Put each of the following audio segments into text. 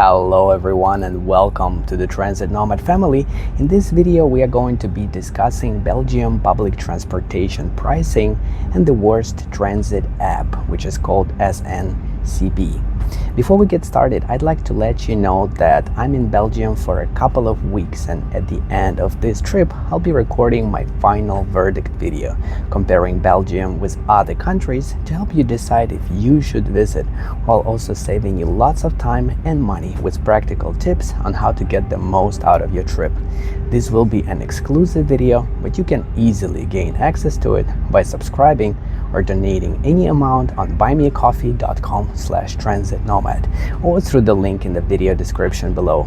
Hello everyone and welcome to the Transit Nomad family. In this video we are going to be discussing Belgium public transportation pricing and the worst transit app, which is called SNCB. Before we get started, I'd like to let you know that I'm in Belgium for a couple of weeks, and at the end of this trip I'll be recording my final verdict video comparing Belgium with other countries to help you decide if you should visit, while also saving you lots of time and money with practical tips on how to get the most out of your trip. This will be an exclusive video, but you can easily gain access to it by subscribing or donating any amount on buymeacoffee.com/transitnomad or through the link in the video description below.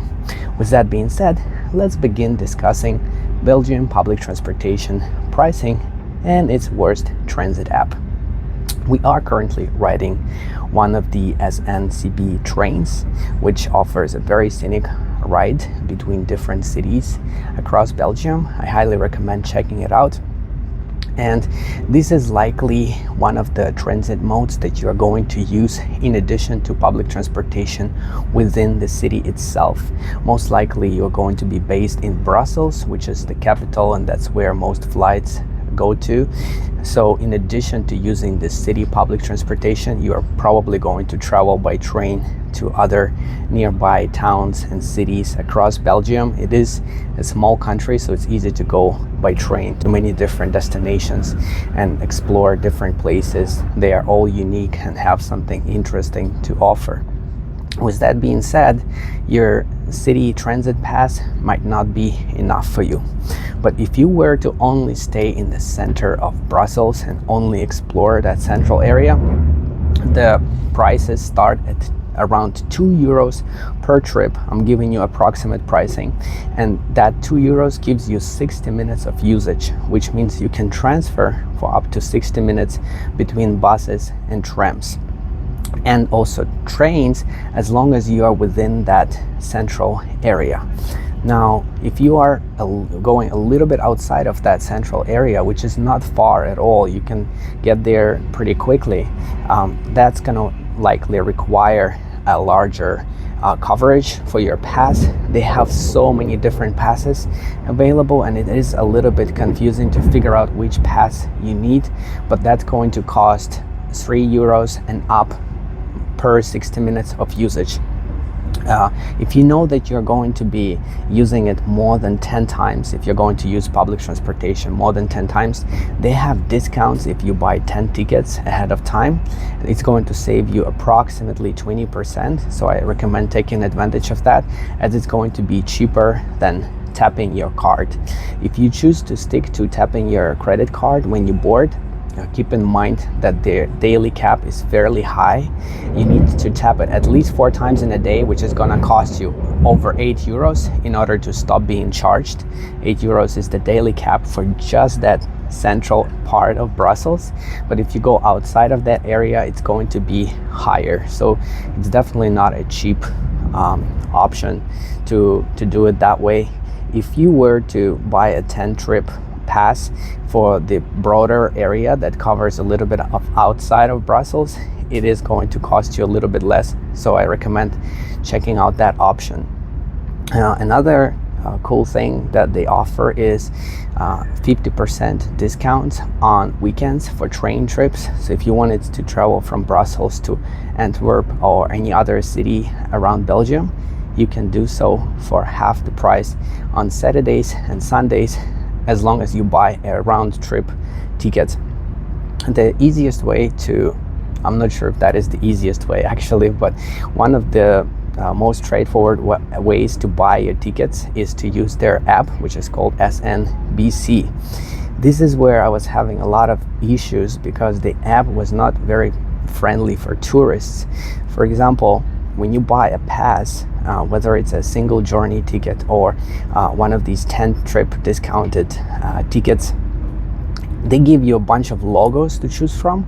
With that being said, let's begin discussing Belgian public transportation pricing and its worst transit app. We are currently riding one of the SNCB trains, which offers a very scenic ride between different cities across Belgium. I highly recommend checking it out. And this is likely one of the transit modes that you are going to use in addition to public transportation within the city itself. Most likely you're going to be based in Brussels, which is the capital, and that's where most flights go to. So in addition to using the city public transportation, you are probably going to travel by train to other nearby towns and cities across Belgium. It is a small country, so it's easy to go by train to many different destinations and explore different places. They are all unique and have something interesting to offer. With that being said, your city transit pass might not be enough for you. But if you were to only stay in the center of Brussels and only explore that central area, the prices start at around €2 per trip. I'm giving you approximate pricing, and that €2 gives you 60 minutes of usage, which means you can transfer for up to 60 minutes between buses and trams, and also trains, as long as you are within that central area. Now, if you are going a little bit outside of that central area, which is not far at all, you can get there pretty quickly, that's gonna likely require a larger coverage for your pass. They have so many different passes available, and it is a little bit confusing to figure out which pass you need, but that's going to cost €3 and up per 60 minutes of usage. If you know that you're going to be using it more than 10 times, if you're going to use public transportation more than 10 times, they have discounts if you buy 10 tickets ahead of time. It's going to save you approximately 20%, so I recommend taking advantage of that, as it's going to be cheaper than tapping your card. If you choose to stick to tapping your credit card when you board, keep in mind that their daily cap is fairly high. You need to tap it at least 4 times in a day, which is gonna cost you over €8 in order to stop being charged. €8 is the daily cap for just that central part of Brussels, but if you go outside of that area, it's going to be higher. So it's definitely not a cheap option to do it that way. If you were to buy a 10 trip pass for the broader area that covers a little bit of outside of Brussels, it is going to cost you a little bit less, so I recommend checking out that option. Another cool thing that they offer is 50% discounts on weekends for train trips. So if you wanted to travel from Brussels to Antwerp or any other city around Belgium, you can do so for half the price on Saturdays and Sundays, as long as you buy a round-trip ticket. The easiest way to, I'm not sure if that is the easiest way actually, but one of the most straightforward ways to buy your tickets is to use their app, which is called SNBC. This is where I was having a lot of issues because the app was not very friendly for tourists. For example, when you buy a pass, whether it's a single journey ticket or one of these 10 trip discounted tickets, they give you a bunch of logos to choose from,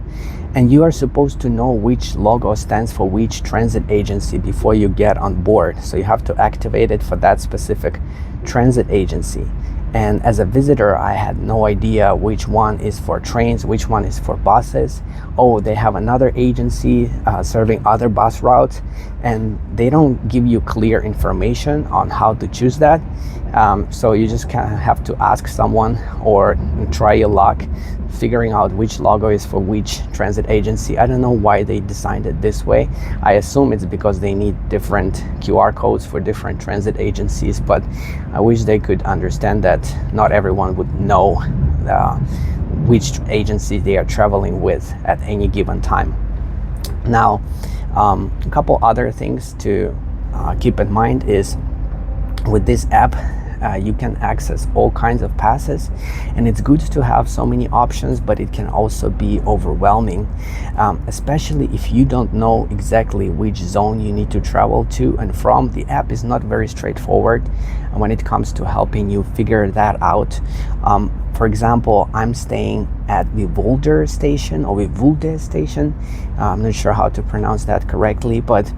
and you are supposed to know which logo stands for which transit agency before you get on board. So you have to activate it for that specific transit agency. And as a visitor, I had no idea which one is for trains, which one is for buses. Oh, they have another agency serving other bus routes, and they don't give you clear information on how to choose that. So you just kind of have to ask someone or try your luck figuring out which logo is for which transit agency. I don't know why they designed it this way. I assume it's because they need different QR codes for different transit agencies, but I wish they could understand that not everyone would know which agency they are traveling with at any given time. Now, a couple other things to keep in mind is with this app, you can access all kinds of passes, and it's good to have so many options, but it can also be overwhelming, especially if you don't know exactly which zone you need to travel to and from. The app is not very straightforward when it comes to helping you figure that out. For example, I'm staying at Vivolder station or Vivolde station. I'm not sure how to pronounce that correctly, but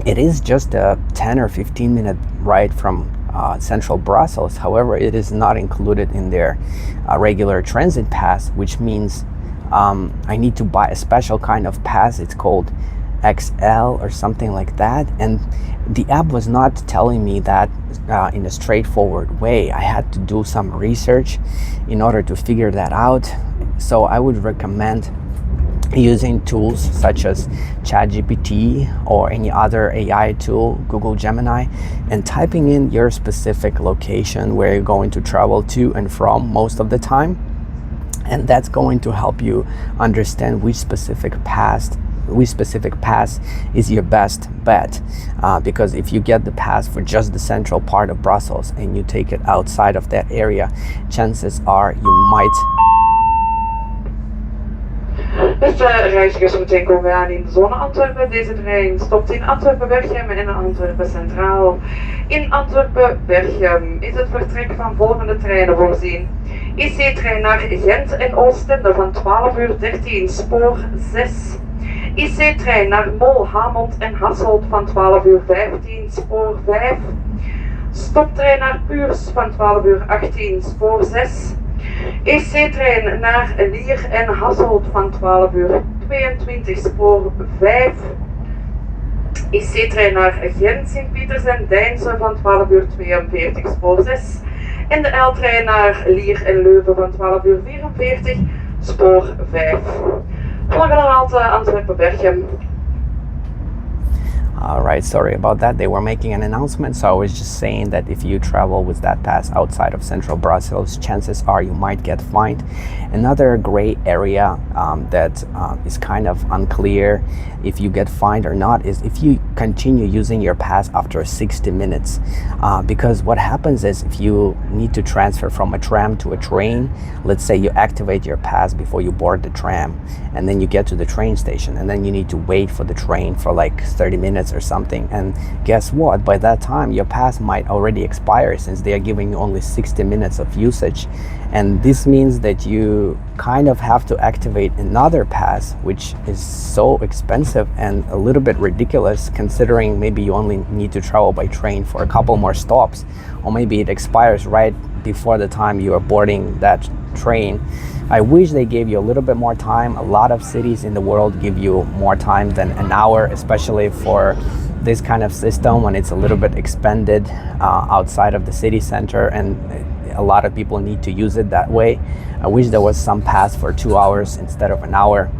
it is just a 10 or 15 minute ride from central Brussels. However, it is not included in their regular transit pass, which means I need to buy a special kind of pass. It's called XL or something like that, and the app was not telling me that in a straightforward way. I had to do some research in order to figure that out. So I would recommend using tools such as ChatGPT or any other AI tool, Google Gemini, and typing in your specific location where you're going to travel to and from most of the time. And that's going to help you understand which specific pass is your best bet, because if you get the pass for just the central part of Brussels and you take it outside of that area, chances are you might. Beste reizigers, zometeen komen we aan in de zone Antwerpen. Deze trein stopt in Antwerpen-Berchem en Antwerpen Centraal. In Antwerpen-Berchem is het vertrek van volgende treinen voorzien. IC-trein naar Gent en Oostende van 12:13 spoor 6. IC-trein naar Mol, Hamont en Hasselt van 12:15 spoor 5. Stoptrein naar Puurs van 12:18 spoor 6. EC-trein naar Lier en Hasselt van 12:22 spoor 5. EC-trein naar Gent, Sint-Pieters en Deinze van 12:42 spoor 6. En de L-trein naar Lier en Leuven van 12:44 spoor 5. Volgende halte Antwerpen-Berchem. Alright, sorry about that. They were making an announcement, so I was just saying that if you travel with that pass outside of central Brussels, chances are you might get fined. Another gray area that is kind of unclear if you get fined or not is if you continue using your pass after 60 minutes. Because what happens is if you need to transfer from a tram to a train, let's say you activate your pass before you board the tram, and then you get to the train station, and then you need to wait for the train for like 30 minutes or something, and guess what, by that time your pass might already expire, since they are giving you only 60 minutes of usage. And this means that you kind of have to activate another pass, which is so expensive and a little bit ridiculous, considering maybe you only need to travel by train for a couple more stops, or maybe it expires right before the time you are boarding that train. I wish they gave you a little bit more time. A lot of cities in the world give you more time than an hour, especially for this kind of system when it's a little bit expanded outside of the city center, and a lot of people need to use it that way. I wish there was some pass for 2 hours instead of an hour.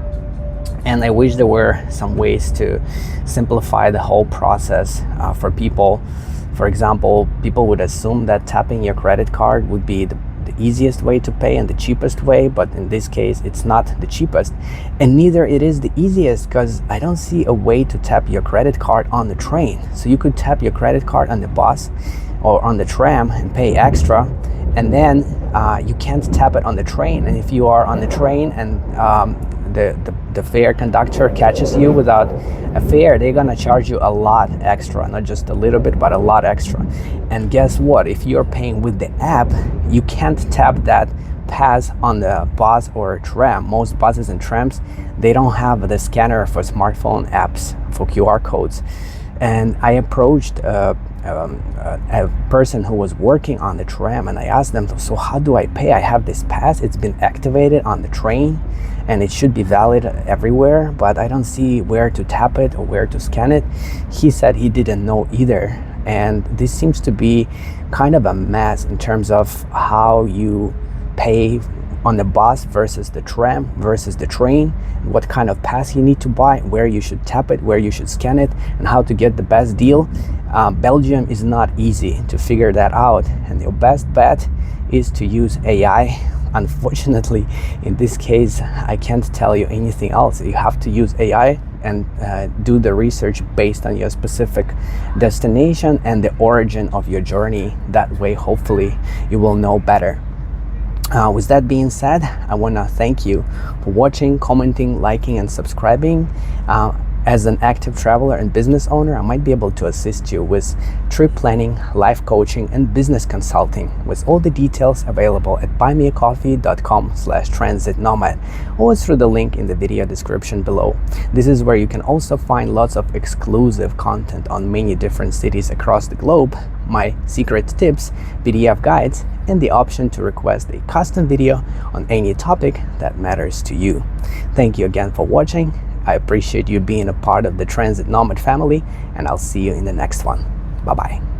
And I wish there were some ways to simplify the whole process for people. For example, people would assume that tapping your credit card would be the easiest way to pay and the cheapest way, but in this case it's not the cheapest, and neither it is the easiest, because I don't see a way to tap your credit card on the train. So you could tap your credit card on the bus or on the tram and pay extra, and then you can't tap it on the train. And if you are on the train and the fare conductor catches you without a fare, they're gonna charge you a lot extra, not just a little bit, but a lot extra. And guess what? If you're paying with the app, you can't tap that pass on the bus or tram. Most buses and trams, they don't have the scanner for smartphone apps for QR codes. And I approached a person who was working on the tram, and I asked them, so how do I pay? I have this pass, it's been activated on the train and it should be valid everywhere, but I don't see where to tap it or where to scan it. He said he didn't know either. And this seems to be kind of a mess in terms of how you pay on the bus versus the tram versus the train, what kind of pass you need to buy, where you should tap it, where you should scan it, and how to get the best deal. Belgium is not easy to figure that out, and your best bet is to use AI. Unfortunately, in this case, I can't tell you anything else. You have to use AI and do the research based on your specific destination and the origin of your journey. That way, hopefully, you will know better. With that being said, I want to thank you for watching, commenting, liking, and subscribing. As an active traveler and business owner, I might be able to assist you with trip planning, life coaching, and business consulting, with all the details available at buymeacoffee.com/transitnomad or through the link in the video description below. This is where you can also find lots of exclusive content on many different cities across the globe, my secret tips, PDF guides, and the option to request a custom video on any topic that matters to you. Thank you again for watching. I appreciate you being a part of the Transit Nomad family, and I'll see you in the next one. Bye-bye.